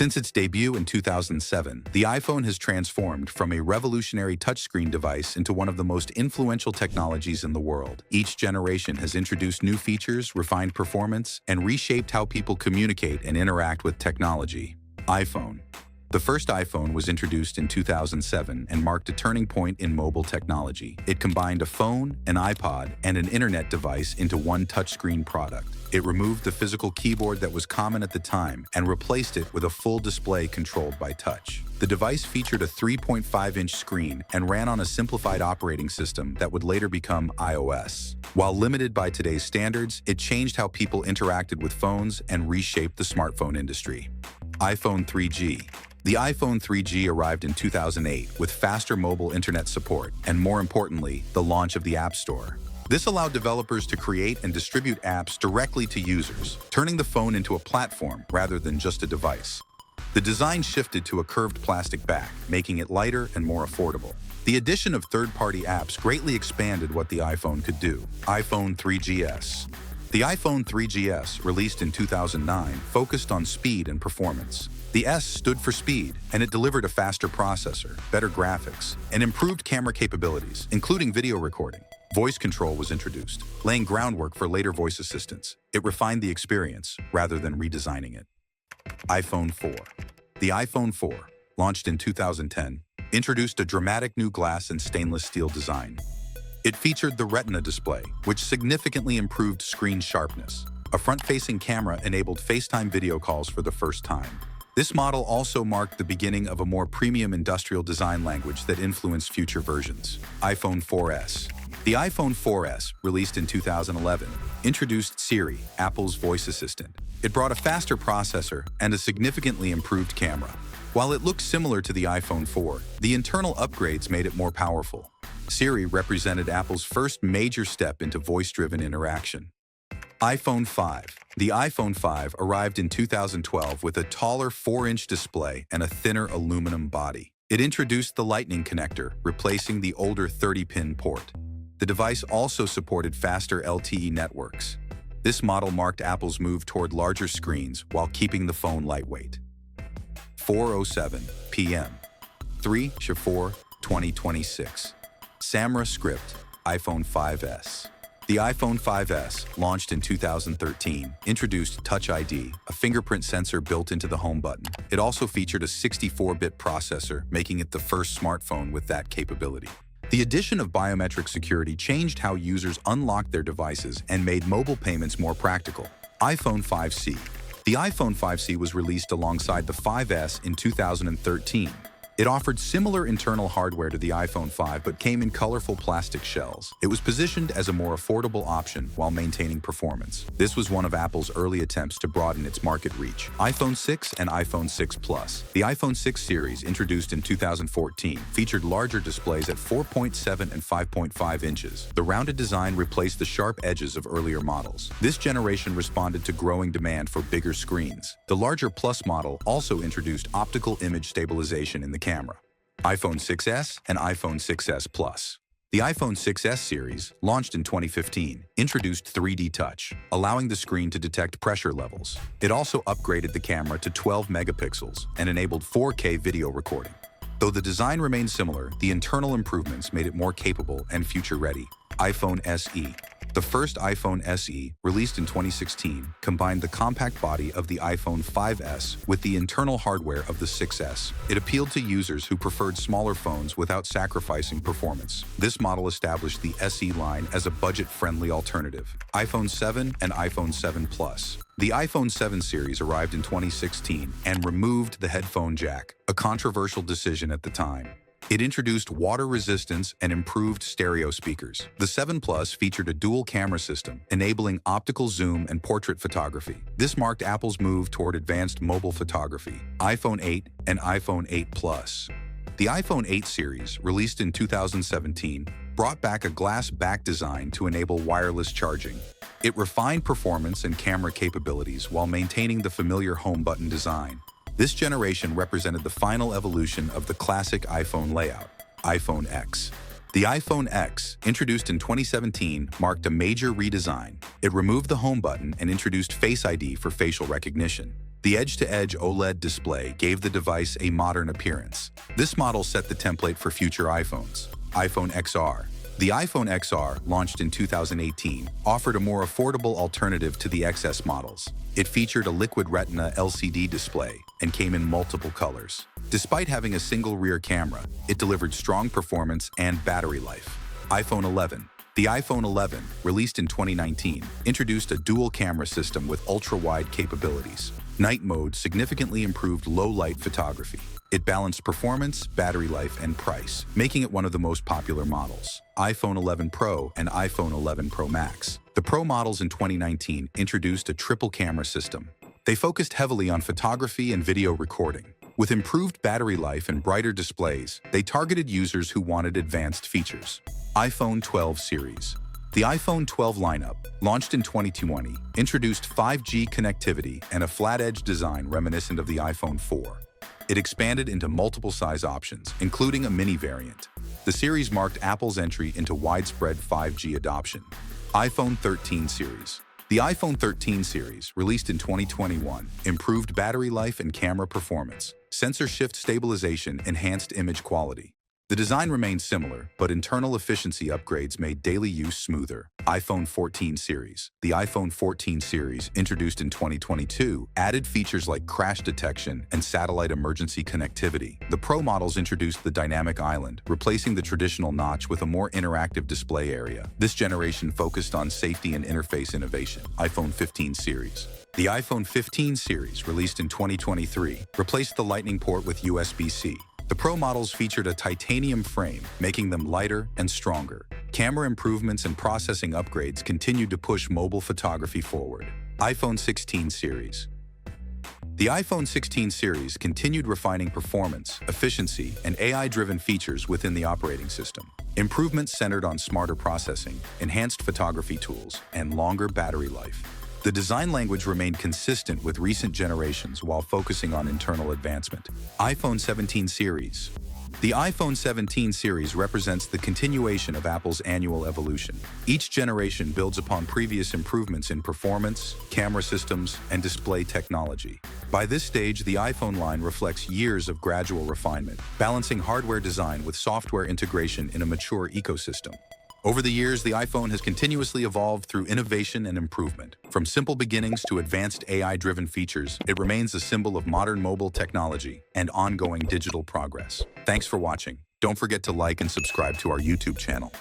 Since its debut in 2007, the iPhone has transformed from a revolutionary touchscreen device into one of the most influential technologies in the world. Each generation has introduced new features, refined performance, and reshaped how people communicate and interact with technology. iPhone. The first iPhone was introduced in 2007 and marked a turning point in mobile technology. It combined a phone, an iPod, and an internet device into one touchscreen product. It removed the physical keyboard that was common at the time and replaced it with a full display controlled by touch. The device featured a 3.5-inch screen and ran on a simplified operating system that would later become iOS. While limited by today's standards, it changed how people interacted with phones and reshaped the smartphone industry. iPhone 3G. The iPhone 3G arrived in 2008 with faster mobile internet support and, more importantly, the launch of the App Store. This allowed developers to create and distribute apps directly to users, turning the phone into a platform rather than just a device. The design shifted to a curved plastic back, making it lighter and more affordable. The addition of third-party apps greatly expanded what the iPhone could do. iPhone 3GS. The iPhone 3GS, released in 2009, focused on speed and performance. The S stood for speed, and it delivered a faster processor, better graphics, and improved camera capabilities, including video recording. Voice control was introduced, laying groundwork for later voice assistants. It refined the experience rather than redesigning it. iPhone 4. The iPhone 4, launched in 2010, introduced a dramatic new glass and stainless steel design. It featured the Retina display, which significantly improved screen sharpness. A front-facing camera enabled FaceTime video calls for the first time. This model also marked the beginning of a more premium industrial design language that influenced future versions. iPhone 4S. The iPhone 4S, released in 2011, introduced Siri, Apple's voice assistant. It brought a faster processor and a significantly improved camera. While it looked similar to the iPhone 4, the internal upgrades made it more powerful. Siri represented Apple's first major step into voice-driven interaction. iPhone 5. The iPhone 5 arrived in 2012 with a taller 4-inch display and a thinner aluminum body. It introduced the Lightning Connector, replacing the older 30-pin port. The device also supported faster LTE networks. This model marked Apple's move toward larger screens while keeping the phone lightweight. 4:07 p.m. 3/4/2026. Samra Script, iPhone 5S. The iPhone 5S, launched in 2013, introduced Touch ID, a fingerprint sensor built into the home button. It also featured a 64-bit processor, making it the first smartphone with that capability. The addition of biometric security changed how users unlocked their devices and made mobile payments more practical. iPhone 5C. The iPhone 5C was released alongside the 5S in 2013. It offered similar internal hardware to the iPhone 5 but came in colorful plastic shells. It was positioned as a more affordable option while maintaining performance. This was one of Apple's early attempts to broaden its market reach. iPhone 6 and iPhone 6 Plus. The iPhone 6 series, introduced in 2014, featured larger displays at 4.7 and 5.5 inches. The rounded design replaced the sharp edges of earlier models. This generation responded to growing demand for bigger screens. The larger Plus model also introduced optical image stabilization in the camera. iPhone 6s and iPhone 6s Plus. The iPhone 6s series, launched in 2015, introduced 3D Touch, allowing the screen to detect pressure levels. It also upgraded the camera to 12 megapixels and enabled 4K video recording. Though the design remained similar, the internal improvements made it more capable and future-ready. iPhone SE. The first iPhone SE, released in 2016, combined the compact body of the iPhone 5S with the internal hardware of the 6S. It appealed to users who preferred smaller phones without sacrificing performance. This model established the SE line as a budget-friendly alternative. iPhone 7 and iPhone 7 Plus. The iPhone 7 series arrived in 2016 and removed the Headphone Jack, a controversial decision at the time. It introduced water resistance and improved stereo speakers. The 7 Plus featured a dual camera system, enabling optical zoom and portrait photography. This marked Apple's move toward advanced mobile photography. iPhone 8 and iPhone 8 Plus. The iPhone 8 series, released in 2017, brought back a glass back design to enable wireless charging. It refined performance and camera capabilities while maintaining the familiar home button design. This generation represented the final evolution of the classic iPhone layout. iPhone X. The iPhone X, introduced in 2017, marked a major redesign. It removed the home button and introduced Face ID for facial recognition. The edge-to-edge OLED display gave the device a modern appearance. This model set the template for future iPhones. iPhone XR. The iPhone XR, launched in 2018, offered a more affordable alternative to the XS models. It featured a liquid Retina LCD display and came in multiple colors. Despite having a single rear camera, it delivered strong performance and battery life. iPhone 11. The iPhone 11, released in 2019, introduced a dual-camera system with ultra-wide capabilities. Night mode significantly improved low-light photography. It balanced performance, battery life, and price, making it one of the most popular models. iPhone 11 Pro and iPhone 11 Pro Max. The Pro models in 2019 introduced a triple-camera system. They focused heavily on photography and video recording. With improved battery life and brighter displays, they targeted users who wanted advanced features. iPhone 12 series. The iPhone 12 lineup, launched in 2020, introduced 5G connectivity and a flat-edge design reminiscent of the iPhone 4. It expanded into multiple size options, including a mini variant. The series marked Apple's entry into widespread 5G adoption. iPhone 13 series. The iPhone 13 series, released in 2021, improved battery life and camera performance. Sensor shift stabilization enhanced image quality. The design remained similar, but internal efficiency upgrades made daily use smoother. iPhone 14 series. The iPhone 14 series, introduced in 2022, added features like crash detection and satellite emergency connectivity. The Pro models introduced the dynamic island, replacing the traditional notch with a more interactive display area. This generation focused on safety and interface innovation. iPhone 15 series. The iPhone 15 series, released in 2023, replaced the Lightning port with USB-C. The Pro models featured a titanium frame, making them lighter and stronger. Camera improvements and processing upgrades continued to push mobile photography forward. iPhone 16 series. The iPhone 16 series continued refining performance, efficiency, and AI-driven features within the operating system. Improvements centered on smarter processing, enhanced photography tools, and longer battery life. The design language remained consistent with recent generations while focusing on internal advancement. iPhone 17 series. The iPhone 17 series represents the continuation of Apple's annual evolution. Each generation builds upon previous improvements in performance, camera systems, and display technology. By this stage, the iPhone line reflects years of gradual refinement, balancing hardware design with software integration in a mature ecosystem. Over the years, the iPhone has continuously evolved through innovation and improvement. From simple beginnings to advanced AI-driven features, it remains a symbol of modern mobile technology and ongoing digital progress. Thanks for watching. Don't forget to like and subscribe to our YouTube channel.